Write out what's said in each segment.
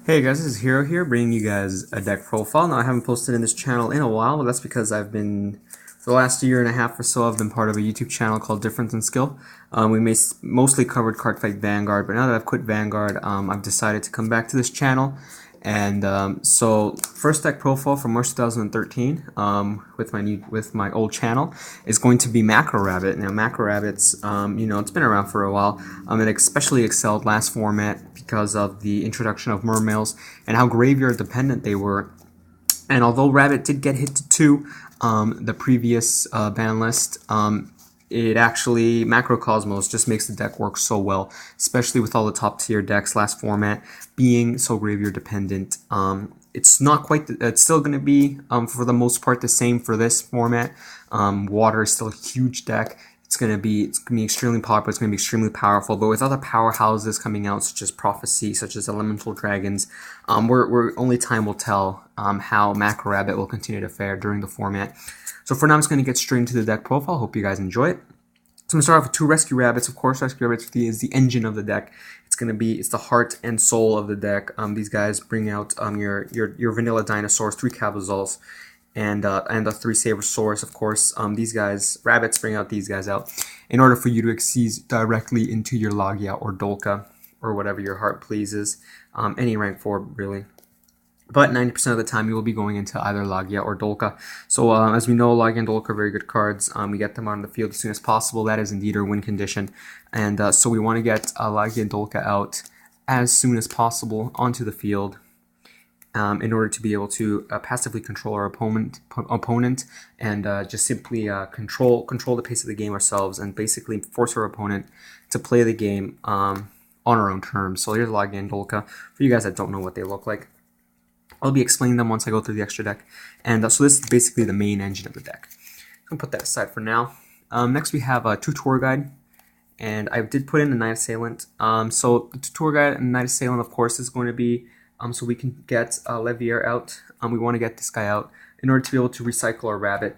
Hey guys, this is Hero here, bringing you guys a deck profile. Now, I haven't posted in this channel in a while, but that's because for the last year and a half or so, I've been part of a YouTube channel called Difference in Skill. Mostly covered Cardfight Vanguard, but now that I've quit Vanguard, I've decided to come back to this channel. And so, first deck profile from March 2013 with my old channel is going to be Macro Rabbit. Now, Macro Rabbit's it's been around for a while. It especially excelled last format because of the introduction of mermails and how graveyard dependent they were. And although Rabbit did get hit to 2, the previous ban list, it actually, Macrocosmos just makes the deck work so well, especially with all the top tier decks last format being so graveyard dependent. It's not quite, it's still going to be, for the most part, the same for this format. Water is still a huge deck. It's gonna be extremely popular. It's gonna be extremely powerful. But with other powerhouses coming out, such as Prophecy, such as Elemental Dragons, only time will tell how Macro Rabbit will continue to fare during the format. So for now, I'm just gonna get straight into the deck profile. Hope you guys enjoy it. So I'm gonna start off with 2 Rescue Rabbits. Of course, Rescue Rabbits is the engine of the deck. It's the heart and soul of the deck. These guys bring out your vanilla dinosaurs, 3 Cabazols, and the 3 Sabersaurs, of course. Rabbits bring out these guys out in order for you to accede directly into your Logia or Dolka, or whatever your heart pleases, any rank 4 really. But 90% of the time you will be going into either Logia or Dolka. So as we know, Logia and Dolka are very good cards. We get them on the field as soon as possible. That is indeed our win condition. And so we want to get Logia and Dolka out as soon as possible onto the field, in order to be able to passively control our opponent and just simply control the pace of the game ourselves, and basically force our opponent to play the game on our own terms. So here's Logia and Dolka. For you guys that don't know what they look like, I'll be explaining them once I go through the extra deck. And so this is basically the main engine of the deck. I'm going to put that aside for now. Next we have 2 Tour Guide. And I did put in the Night Assailant. So the Tour Guide and Night Assailant, of course, is going to be so we can get Levier out. We want to get this guy out in order to be able to recycle our Rabbit.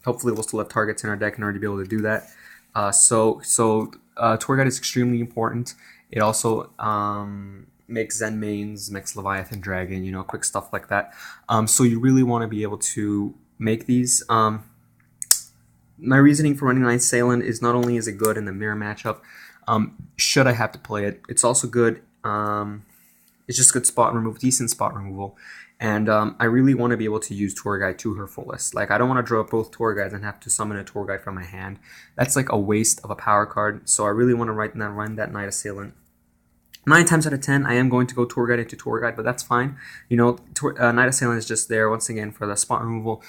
Hopefully we'll still have targets in our deck in order to be able to do that. Tour Guide is extremely important. It also makes Zen Mains, makes Leviathan Dragon, quick stuff like that. So you really want to be able to make these. My reasoning for running Night Assailant is not only is it good in the mirror matchup, should I have to play it, it's also good. It's just good decent spot removal. And I really want to be able to use Tour Guide to her fullest. Like, I don't want to draw up both Tour Guides and have to summon a Tour Guide from my hand. That's like a waste of a power card. So I really want to run that Night Assailant. 9 times out of 10, I am going to go Tour Guide into Tour Guide, but that's fine. Night Assailant is just there, once again, for the spot removal,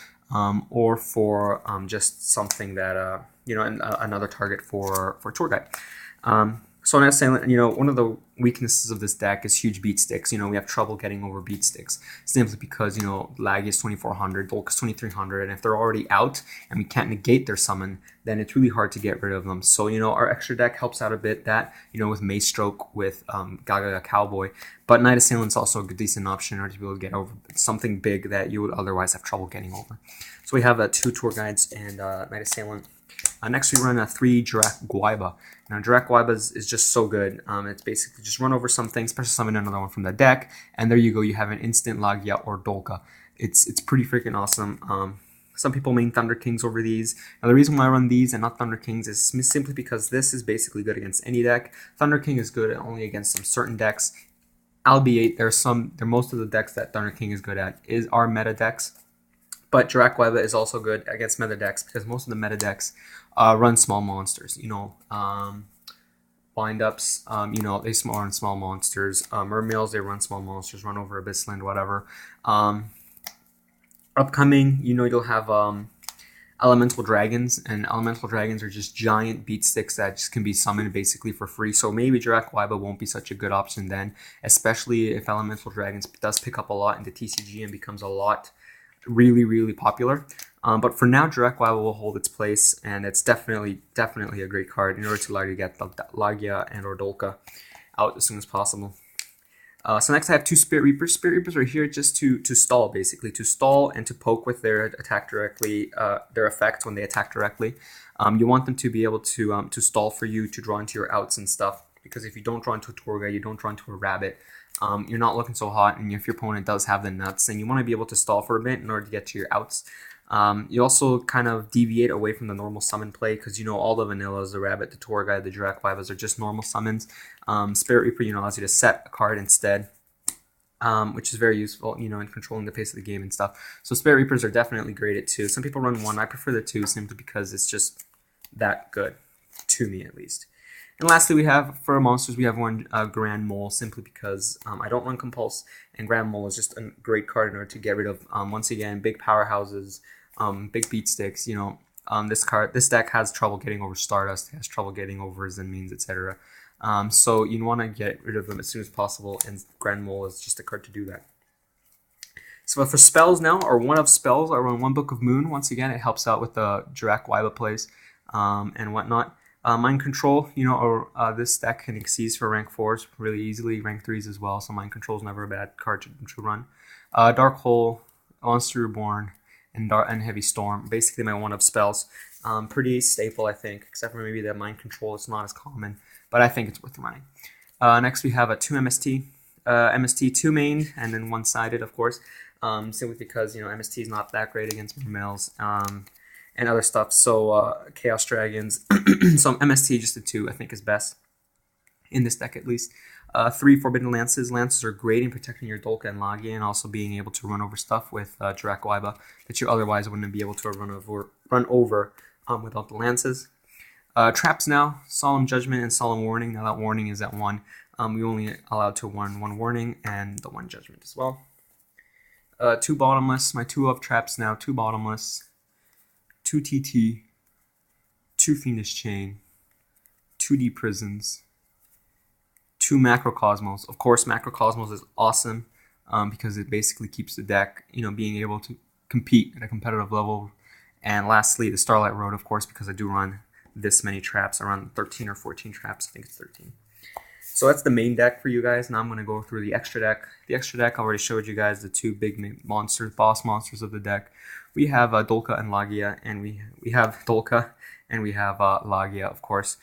or for just something that, another target for Tour Guide. So Night Assailant, one of the weaknesses of this deck is huge beat sticks. We have trouble getting over beat sticks simply because, Lag is 2400, Dolk is 2300, and if they're already out and we can't negate their summon, then it's really hard to get rid of them. So, our extra deck helps out a bit with Maze Stroke, with Gaga Cowboy, but Night Assailant's also a good, decent option in order to be able to get over something big that you would otherwise have trouble getting over. So we have 2 Tour Guides and Night Assailant. Next we run a 3 Jirak Guaiba. Now Jirak Guaiba is just so good. It's basically just run over something, special summon another one from the deck, and there you go, you have an instant Logia or Dolka. It's pretty freaking awesome. Some people main Thunder Kings over these. Now the reason why I run these and not Thunder Kings is simply because this is basically good against any deck. Thunder King is good only against some certain decks, albeit most of the decks that Thunder King is good at are meta decks. But Jirak Guaiba is also good against meta decks because most of the meta decks run small monsters. Bind-ups, they run small monsters. Mermails, they run small monsters, run over Abyssland, whatever. Upcoming, you'll have Elemental Dragons, and Elemental Dragons are just giant beat sticks that just can be summoned basically for free. So maybe Jirak Guaiba won't be such a good option then, especially if Elemental Dragons does pick up a lot into TCG and becomes a lot really, really popular. But for now, Jirak Guaiba will hold its place, and it's definitely a great card in order to get Logia and or Dolka out as soon as possible. So next I have 2 Spirit Reapers. Spirit Reapers are here just to stall, basically. To stall and to poke with their attack directly, their effect when they attack directly. You want them to be able to stall for you to draw into your outs and stuff, because if you don't draw into a Tour Guide, you don't draw into a Rabbit, you're not looking so hot, and if your opponent does have the nuts, then you want to be able to stall for a bit in order to get to your outs. You also kind of deviate away from the normal summon play because you know all the vanillas, the rabbit, the tour guide, the Jirac Vibas are just normal summons. Spirit Reaper, allows you to set a card instead, which is very useful, in controlling the pace of the game and stuff. So Spirit Reapers are definitely great at 2. Some people run 1. I prefer the 2 simply because it's just that good, to me at least. And lastly, we have, for monsters, we have one Grand Mole, simply because I don't run Compulse, and Grand Mole is just a great card in order to get rid of, once again, big powerhouses, big beat sticks. This deck has trouble getting over Stardust, has trouble getting over Zenmeans, etc. So you want to get rid of them as soon as possible, and Grand Mole is just a card to do that. So for spells now, or one of spells, I run one Book of Moon. Once again, it helps out with the Jirac Wiba plays and whatnot. Mind Control, this deck can exceed for rank 4s really easily, rank 3s as well, so Mind Control is never a bad card to run. Dark Hole, Monster Reborn, and Heavy Storm, basically my one of spells. Pretty staple, I think, except for maybe the Mind Control. It's not as common, but I think it's worth running. Next we have a 2 MST. MST 2 main, and then 1-sided, of course, simply because, MST is not that great against mills. And other stuff, so Chaos Dragons, so MST just a 2 I think is best, in this deck at least. 3 Forbidden Lances. Lances are great in protecting your Dolka and Lagia, and also being able to run over stuff with Jirac Wiba that you otherwise wouldn't be able to run over without the Lances. Traps now, Solemn Judgment and Solemn Warning. Now that Warning is at 1. We only allowed to run 1 Warning and the 1 Judgment as well. 2 Bottomless. My 2 of traps now, 2 Bottomless, 2 TT, 2 Fiendish Chain, 2 Deep Prisons, 2 Macrocosmos. Of course, Macrocosmos is awesome because it basically keeps the deck, being able to compete at a competitive level. And lastly, the Starlight Road, of course, because I do run this many traps, around 13 or 14 traps. I think it's 13. So that's the main deck for you guys. Now I'm going to go through the extra deck. The extra deck, I already showed you guys the 2 big monsters, boss monsters of the deck. We have Dolka and Lagia, and we have Dolka, and we have Lagia, of course.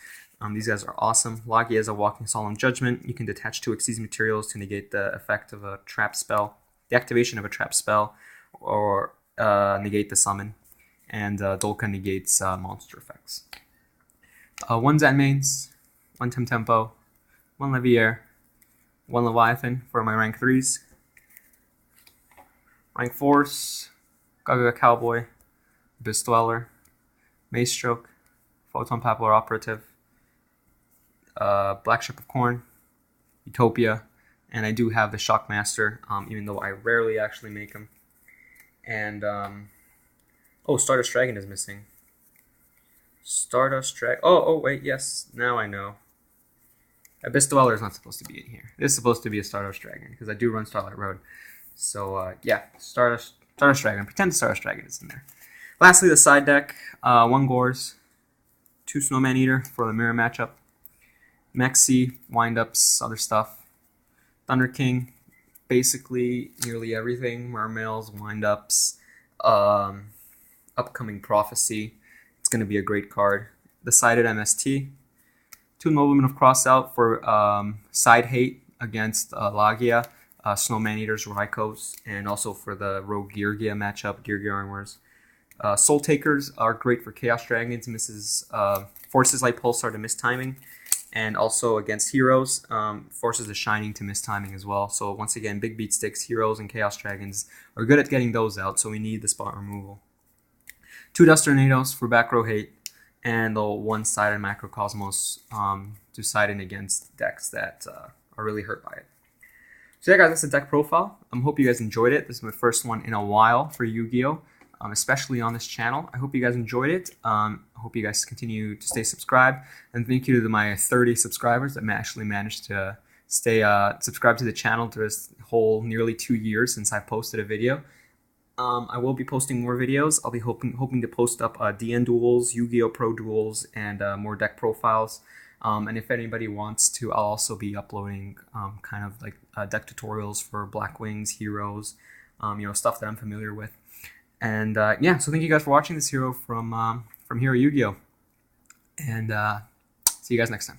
These guys are awesome. Lagia is a walking Solemn Judgment. You can detach 2 Xyz materials to negate the effect of a trap spell, the activation of a trap spell, or negate the summon. And Dolka negates monster effects. 1 Zenmains, 1 Temtempo, 1 Levier, 1 Leviathan for my rank 3s. Rank 4s, Gaga Cowboy, Abyss Dweller, Maze Stroke, Photon Papillary Operative, Black Ship of Corn, Utopia, and I do have the Shockmaster, even though I rarely actually make them. And, Stardust Dragon is missing. Stardust Dragon, wait, yes, now I know. Abyss Dweller is not supposed to be in here. This is supposed to be a Stardust Dragon, because I do run Starlight Road. So, yeah, Stardust Dragon. Pretend Stardust Dragon is in there. Lastly, the side deck. 1 Gores, 2 Snowman Eater for the mirror matchup. Mexi, windups, other stuff. Thunder King, basically nearly everything. Mermails, windups, upcoming Prophecy. It's going to be a great card. The sided MST. 2 Noblemen of Crossout for side hate against Lagia. Snowman Eaters, Raikos, and also for the Rogue Geargia matchup, Geargia Armors. Soul Takers are great for Chaos Dragons, Forces like Pulsar to miss timing, and also against Heroes, Forces the Shining to miss timing as well. So once again, big beat sticks, Heroes, and Chaos Dragons are good at getting those out, so we need the spot removal. 2 Dust Tornadoes for back row hate, and the 1-sided Macrocosmos to side in against decks that are really hurt by it. So yeah, guys, that's the deck profile. I hope you guys enjoyed it. This is my first one in a while for Yu-Gi-Oh! Especially on this channel. I hope you guys enjoyed it. I hope you guys continue to stay subscribed. And thank you to my 30 subscribers that actually managed to stay subscribed to the channel through this whole nearly 2 years since I posted a video. I will be posting more videos. I'll be hoping to post up DN duels, Yu-Gi-Oh! Pro duels, and more deck profiles. And if anybody wants to, I'll also be uploading kind of like deck tutorials for Black Wings, Heroes, stuff that I'm familiar with. And yeah, so thank you guys for watching this hero from here at Yu-Gi-Oh! And see you guys next time.